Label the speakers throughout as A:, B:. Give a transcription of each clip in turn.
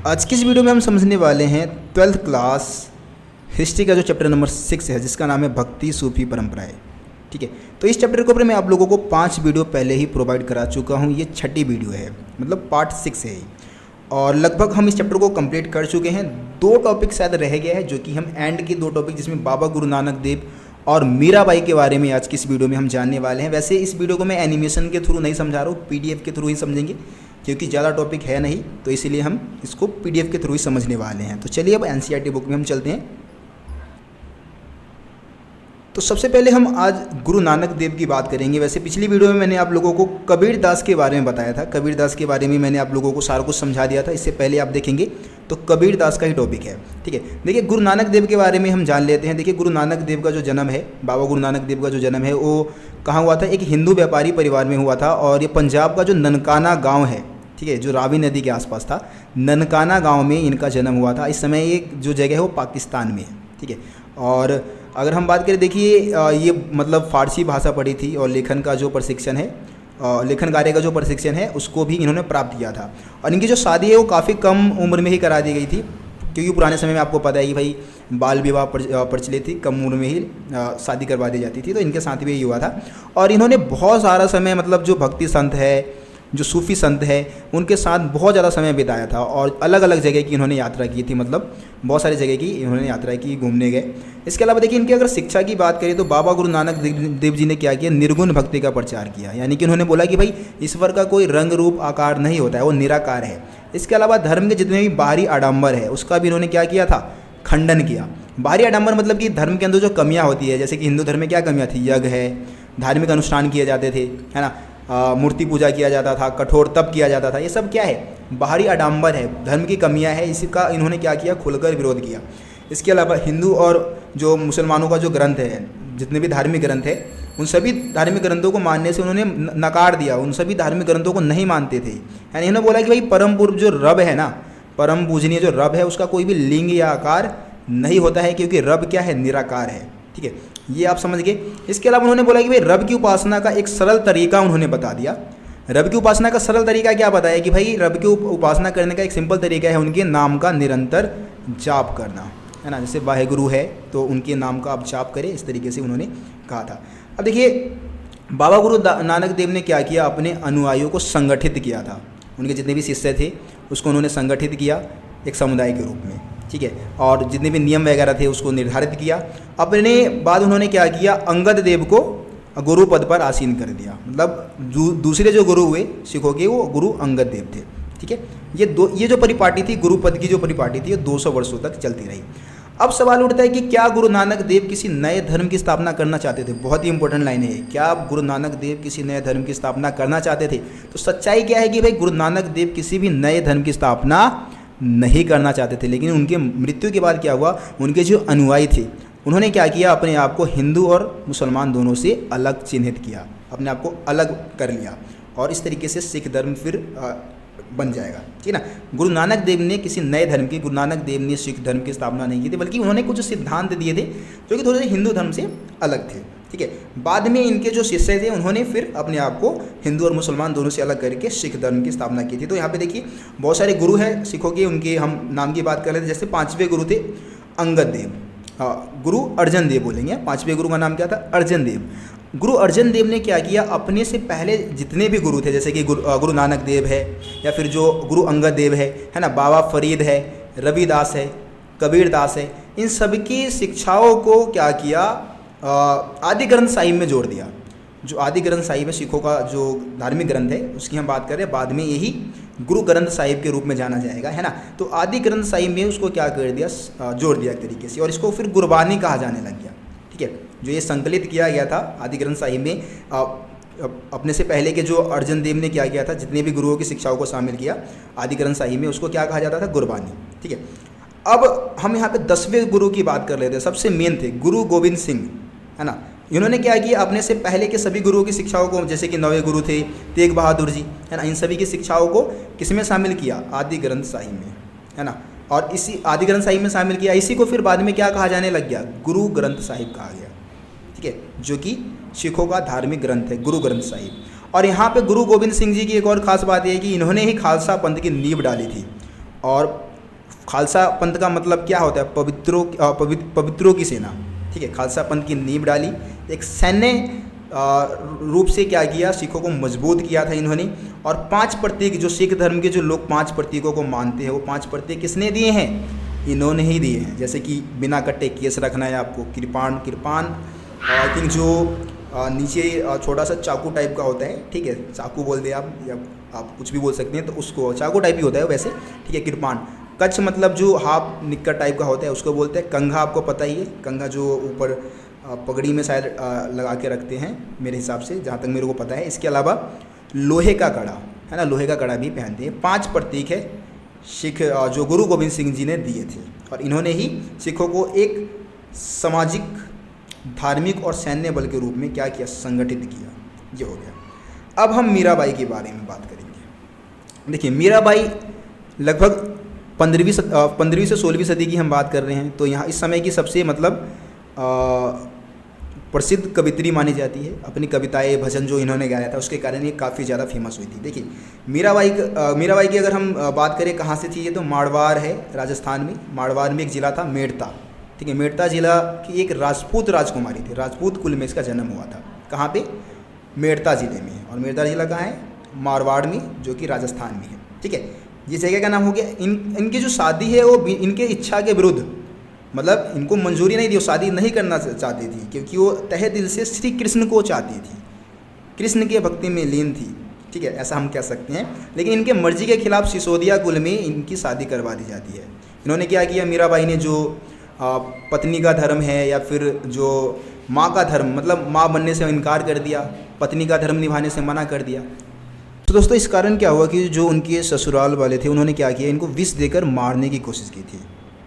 A: आज की इस वीडियो में हम समझने वाले हैं 12th क्लास हिस्ट्री का जो चैप्टर नंबर 6 है, जिसका नाम है भक्ति सूफी परंपराएं। ठीक है, तो इस चैप्टर के ऊपर मैं आप लोगों को 5 वीडियो पहले ही प्रोवाइड करा चुका हूँ। ये 6ठी वीडियो है, मतलब पार्ट 6 है और लगभग हम इस चैप्टर को कंप्लीट कर चुके हैं। 2 टॉपिक शायद रह गया है, जो कि हम एंड के 2 टॉपिक जिसमें बाबा गुरु नानक देव और मीराबाई के बारे में आज की इस वीडियो में हम जानने वाले हैं। वैसे इस वीडियो को मैं एनिमेशन के थ्रू नहीं समझा रहा हूँ, PDF के थ्रू ही समझेंगे, क्योंकि ज़्यादा टॉपिक है नहीं, तो इसीलिए हम इसको PDF के थ्रू ही समझने वाले हैं। तो चलिए अब NCERT बुक में हम चलते हैं। तो सबसे पहले हम आज गुरु नानक देव की बात करेंगे। वैसे पिछली वीडियो में मैंने आप लोगों को कबीर दास के बारे में बताया था। कबीर दास के बारे में मैंने आप लोगों को सारा कुछ समझा दिया था। इससे पहले आप देखेंगे तो कबीर दास का ही टॉपिक है। ठीक है, देखिए गुरु नानक देव के बारे में हम जान लेते हैं। देखिए गुरु नानक देव का जो जन्म है, बाबा गुरु नानक देव का जो जन्म है, वो कहाँ हुआ था? एक हिंदू व्यापारी परिवार में हुआ था और ये पंजाब का जो ननकाना गाँव है, ठीक है, जो रावी नदी के आसपास था, ननकाना गांव में इनका जन्म हुआ था। इस समय ये जो जगह है वो पाकिस्तान में है। ठीक है, और अगर हम बात करें, देखिए ये मतलब फ़ारसी भाषा पढ़ी थी और लेखन का जो प्रशिक्षण है, लेखन कार्य का जो प्रशिक्षण है, उसको भी इन्होंने प्राप्त किया था। और इनकी जो शादी है वो काफ़ी कम उम्र में ही करा दी गई थी, क्योंकि पुराने समय में आपको पता है कि भाई बाल विवाह प्रचलित थी, कम उम्र में ही शादी करवा दी जाती थी। तो इनके साथ भी यही हुआ था और इन्होंने बहुत सारा समय, मतलब जो भक्ति संत है, जो सूफी संत है, उनके साथ बहुत ज़्यादा समय बिताया था और अलग अलग जगह की इन्होंने यात्रा की थी, मतलब बहुत सारी जगह की इन्होंने यात्रा की, घूमने गए। इसके अलावा देखिए इनकी अगर शिक्षा की बात करें तो बाबा गुरु नानक देव जी ने क्या किया? निर्गुण भक्ति का प्रचार किया। यानी कि उन्होंने बोला कि भाई ईश्वर का कोई रंग रूप आकार नहीं होता है, वो निराकार है। इसके अलावा धर्म के जितने भी बाहरी आडंबर है, उसका भी इन्होंने क्या किया था? खंडन किया। बाहरी आडंबर मतलब कि धर्म के अंदर जो कमियाँ होती है, जैसे कि हिंदू धर्म में क्या कमियाँ थी? यज्ञ है, धार्मिक अनुष्ठान किए जाते थे, है ना, मूर्ति पूजा किया जाता था, कठोर तप किया जाता था। ये सब क्या है? बाहरी आडंबर है, धर्म की कमियां है। इसी का इन्होंने क्या किया? खुलकर विरोध किया। इसके अलावा हिंदू और जो मुसलमानों का जो ग्रंथ है, जितने भी धार्मिक ग्रंथ है, उन सभी धार्मिक ग्रंथों को मानने से उन्होंने नकार दिया। उन सभी धार्मिक ग्रंथों को नहीं मानते थे। यानी इन्होंने बोला कि भाई परम पूर्व जो रब है ना, परम पूजनीय जो रब है, उसका कोई भी लिंग या आकार नहीं होता है, क्योंकि रब क्या है? निराकार है। ठीक है, ये आप समझ गए। इसके अलावा उन्होंने बोला कि भाई रब की उपासना का एक सरल तरीका उन्होंने बता दिया। रब की उपासना का सरल तरीका क्या बताया? कि भाई रब की उपासना करने का एक सिंपल तरीका है उनके नाम का निरंतर जाप करना, है ना। जैसे वाहेगुरु है तो उनके नाम का आप जाप करें, इस तरीके से उन्होंने कहा था। अब देखिए बाबा गुरु नानक देव ने क्या किया? अपने अनुयायियों को संगठित किया था। उनके जितने भी शिष्य थे उसको उन्होंने संगठित किया एक समुदाय के रूप में। ठीक है, और जितने भी नियम वगैरह थे उसको निर्धारित किया। अपने बाद उन्होंने क्या किया? अंगद देव को गुरु पद पर आसीन कर दिया। मतलब दूसरे जो गुरु हुए सिखों के, वो गुरु अंगद देव थे। ठीक है, ये जो परिपाटी थी, गुरु पद की जो परिपाटी थी, ये 200 वर्षों तक चलती रही। अब सवाल उठता है कि क्या गुरु नानक देव किसी नए धर्म की स्थापना करना चाहते थे? बहुत ही इंपॉर्टेंट लाइन है। क्या गुरु नानक देव किसी नए धर्म की स्थापना करना चाहते थे? तो सच्चाई क्या है कि भाई गुरु नानक देव किसी भी नए धर्म की स्थापना नहीं करना चाहते थे। लेकिन उनके मृत्यु के बाद क्या हुआ? उनके जो अनुयायी थे उन्होंने क्या किया? अपने आप को हिंदू और मुसलमान दोनों से अलग चिन्हित किया, अपने आप को अलग कर लिया और इस तरीके से सिख धर्म फिर बन जाएगा। ठीक है ना। गुरु नानक देव ने किसी नए धर्म की, गुरु नानक देव ने सिख धर्म की स्थापना नहीं की थी, बल्कि उन्होंने कुछ सिद्धांत दिए थे जो कि थोड़े से हिंदू धर्म से अलग थे। ठीक है, बाद में इनके जो शिष्य थे उन्होंने फिर अपने आप को हिंदू और मुसलमान दोनों से अलग करके सिख धर्म की स्थापना की थी। तो यहाँ पे देखिए बहुत सारे गुरु हैं सिखों के, उनके हम नाम की बात कर रहे थे। जैसे 5वें गुरु थे अंगद देव, गुरु अर्जन देव बोलेंगे। 5वें गुरु का नाम क्या था? अर्जन देव। गुरु अर्जन देव ने क्या किया? अपने से पहले जितने भी गुरु थे, जैसे कि गुरु नानक देव है, या फिर जो गुरु अंगद देव है ना, बाबा फरीद है, रविदास है, कबीर दास है, इन सबकी शिक्षाओं को क्या किया? आदि ग्रंथ साहिब में जोड़ दिया। जो आदि ग्रंथ साहिब है, सिखों का जो धार्मिक ग्रंथ है, उसकी हम बात कर रहे हैं। बाद में यही गुरु ग्रंथ साहिब के रूप में जाना जाएगा, है ना। तो आदि ग्रंथ साहिब में उसको क्या कर दिया? जोड़ दिया एक तरीके से, और इसको फिर गुरबानी कहा जाने लग गया। ठीक है, जो ये संकलित किया गया था आदि ग्रंथ साहिब में, अपने से पहले के जो अर्जन देव ने क्या किया था? जितने भी गुरुओं की शिक्षाओं को शामिल किया आदि ग्रंथ साहिब में, उसको क्या कहा जाता था? गुरबानी। ठीक है, अब हम यहाँ पे 10वें गुरु की बात कर लेते हैं। सबसे मेन थे गुरु गोविंद सिंह, है ना। इन्होंने क्या किया? अपने से पहले के सभी गुरुओं की शिक्षाओं को, जैसे कि 9वें गुरु थे तेग बहादुर जी, है ना, इन सभी की शिक्षाओं को किस में शामिल किया? आदि ग्रंथ साहिब में, है ना। और इसी आदि ग्रंथ साहिब में शामिल किया। इसी को फिर बाद में क्या कहा जाने लग गया? गुरु ग्रंथ साहिब कहा गया। ठीक है, जो कि सिखों का धार्मिक ग्रंथ है, गुरु ग्रंथ साहिब। और यहाँ पे गुरु गोविंद सिंह जी की एक और ख़ास बात यह है कि इन्होंने ही खालसा पंथ की नींव डाली थी और खालसा पंथ का मतलब क्या होता है? पवित्रों की सेना। ठीक है, खालसा पंथ की नींव डाली, एक सैन्य रूप से क्या किया, सिखों को मजबूत किया था इन्होंने। और 5 प्रतीक, जो सिख धर्म के जो लोग 5 प्रतीकों को मानते हैं, वो 5 प्रतीक किसने दिए हैं? इन्होंने ही दिए हैं। जैसे कि बिना कट्टे केस रखना है आपको, कृपान आई थिंक जो नीचे छोटा सा चाकू टाइप का होता है, ठीक है, चाकू बोल दे आप या आप कुछ भी बोल सकते हैं, तो उसको चाकू टाइप ही होता है वैसे, ठीक है, कृपान। कच्छ मतलब जो हाफ निक्कर टाइप का होता है उसको बोलते हैं। कंघा आपको पता ही है, कंघा जो ऊपर पगड़ी में शायद लगा के रखते हैं मेरे हिसाब से, जहाँ तक मेरे को पता है। इसके अलावा लोहे का कड़ा है ना, लोहे का कड़ा भी पहनते हैं। 5 प्रतीक है सिख जो गुरु गोविंद सिंह जी ने दिए थे, और इन्होंने ही सिखों को एक सामाजिक, धार्मिक और सैन्य बल के रूप में क्या किया, संगठित किया। ये हो गया। अब हम मीराबाई के बारे में बात करेंगे। देखिए, मीराबाई लगभग 15वीं से 16वीं सदी की हम बात कर रहे हैं, तो यहाँ इस समय की सबसे मतलब प्रसिद्ध कवित्री मानी जाती है। अपनी कविताएं, भजन जो इन्होंने गाया था उसके कारण ये काफ़ी ज़्यादा फेमस हुई थी। देखिए, मीराबाई की अगर हम बात करें कहाँ से थी, ये तो मारवाड़ है, राजस्थान में। मारवाड़ में एक ज़िला था मेड़ता, ठीक है, मेड़ता जिला की एक राजपूत राजकुमारी थी। राजपूत कुल में इसका जन्म हुआ था। कहाँ पे? मेड़ता ज़िले में। और मेड़ता जिला कहाँ है? मारवाड़ में, जो कि राजस्थान में है। ठीक है, ये जगह का नाम हो गया। इनकी जो शादी है वो इनके इच्छा के विरुद्ध, मतलब इनको मंजूरी नहीं थी, वो शादी नहीं करना चाहती थी, क्योंकि वो तहे दिल से श्री कृष्ण को चाहती थी, कृष्ण के भक्ति में लीन थी। ठीक है, ऐसा हम कह सकते हैं। लेकिन इनके मर्जी के खिलाफ सिसोदिया कुल में इनकी शादी करवा दी जाती है। इन्होंने क्या किया, मीराबाई ने जो पत्नी का धर्म है या फिर जो माँ का धर्म, मतलब माँ बनने से इनकार कर दिया, पत्नी का धर्म निभाने से मना कर दिया। तो दोस्तों, इस कारण क्या हुआ कि जो उनके ससुराल वाले थे उन्होंने क्या किया, इनको विष देकर मारने की कोशिश की थी।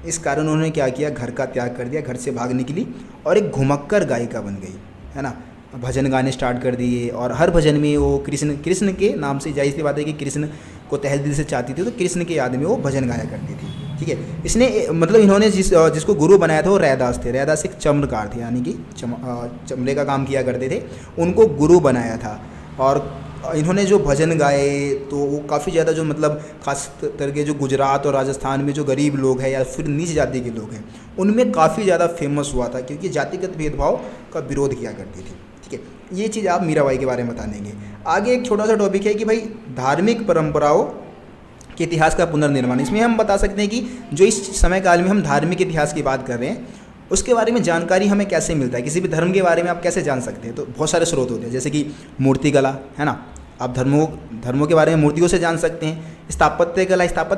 A: इस कारण उन्होंने क्या किया, घर का त्याग कर दिया, घर से भाग निकली और एक घुमक्कर गायिका बन गई, है ना। भजन गाने स्टार्ट कर दिए, और हर भजन में वो कृष्ण के नाम से, जाहिर सी बात है कि कृष्ण को तहे दिल से चाहती थी, तो कृष्ण के याद में वो भजन गाया करती थी। ठीक है, इसने मतलब इन्होंने जिसको गुरु बनाया था वो रैदास थे। रैदास एक चम्रकार थे, यानी कि चमड़े का काम किया करते थे, उनको गुरु बनाया था। और इन्होंने जो भजन गाए तो वो काफ़ी ज़्यादा, जो मतलब खास करके जो गुजरात और राजस्थान में जो गरीब लोग हैं या फिर नीच जाति के लोग हैं, उनमें काफ़ी ज़्यादा फेमस हुआ था, क्योंकि जातिगत भेदभाव का विरोध किया करती थी। ठीक है, ये चीज़ आप मीराबाई के बारे में बता देंगे। आगे एक छोटा सा टॉपिक है कि भाई धार्मिक परंपराओं के इतिहास का पुनर्निर्माण। इसमें हम बता सकते हैं कि जो इस समय काल में हम धार्मिक इतिहास की बात कर रहे हैं, उसके बारे में जानकारी हमें कैसे मिलता है। किसी भी धर्म के बारे में आप कैसे जान सकते हैं, तो बहुत सारे स्रोत होते हैं, जैसे कि मूर्तिकला, है ना। आप धर्मों के बारे में मूर्तियों से जान सकते हैं। स्थापत्य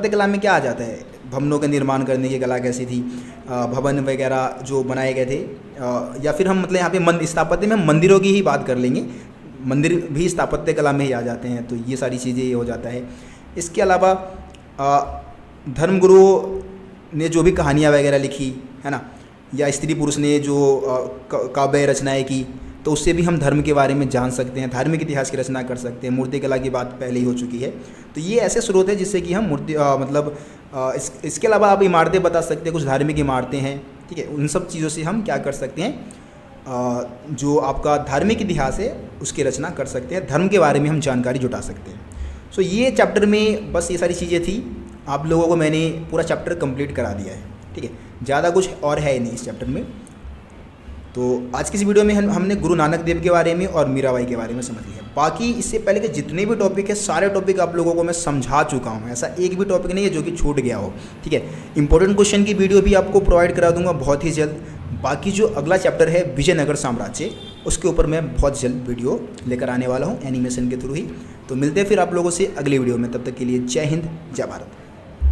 A: कला में क्या आ जाता है, भवनों का निर्माण करने की कला कैसी थी, भवन वगैरह जो बनाए गए थे, या फिर हम मतलब यहाँ पे स्थापत्य में मंदिरों की ही बात कर लेंगे, मंदिर भी स्थापत्य कला में ही आ जाते हैं। तो ये सारी चीज़ें ये हो जाता है। इसके अलावा धर्मगुरुओं ने जो भी कहानियाँ वगैरह लिखी, है ना, या स्त्री पुरुष ने जो काव्य रचनाएँ की, तो उससे भी हम धर्म के बारे में जान सकते हैं, धार्मिक इतिहास की रचना कर सकते हैं। मूर्ति कला की बात पहले ही हो चुकी है। तो ये ऐसे स्रोत है जिससे कि हम इसके अलावा आप इमारतें बता सकते हैं, कुछ धार्मिक इमारतें हैं, ठीक है, उन सब चीज़ों से हम क्या कर सकते हैं, जो आपका धार्मिक इतिहास है उसकी रचना कर सकते हैं, धर्म के बारे में हम जानकारी जुटा सकते हैं। सो ये चैप्टर में बस ये सारी चीज़ें थी। आप लोगों को मैंने पूरा चैप्टर कंप्लीट करा दिया है। ठीक है, ज़्यादा कुछ और है नहीं इस चैप्टर में। तो आज की इस वीडियो में हमने गुरु नानक देव के बारे में और मीराबाई के बारे में समझ लिया। बाकी इससे पहले के जितने भी टॉपिक है, सारे टॉपिक आप लोगों को मैं समझा चुका हूँ। ऐसा एक भी टॉपिक नहीं है जो कि छूट गया हो। ठीक है, इंपॉर्टेंट क्वेश्चन की वीडियो भी आपको प्रोवाइड करा दूंगा बहुत ही जल्द। बाकी जो अगला चैप्टर है विजयनगर साम्राज्य, उसके ऊपर मैं बहुत जल्द वीडियो लेकर आने वाला हूँ एनिमेशन के थ्रू ही। तो मिलते हैं फिर आप लोगों से अगली वीडियो में। तब तक के लिए जय हिंद, जय भारत।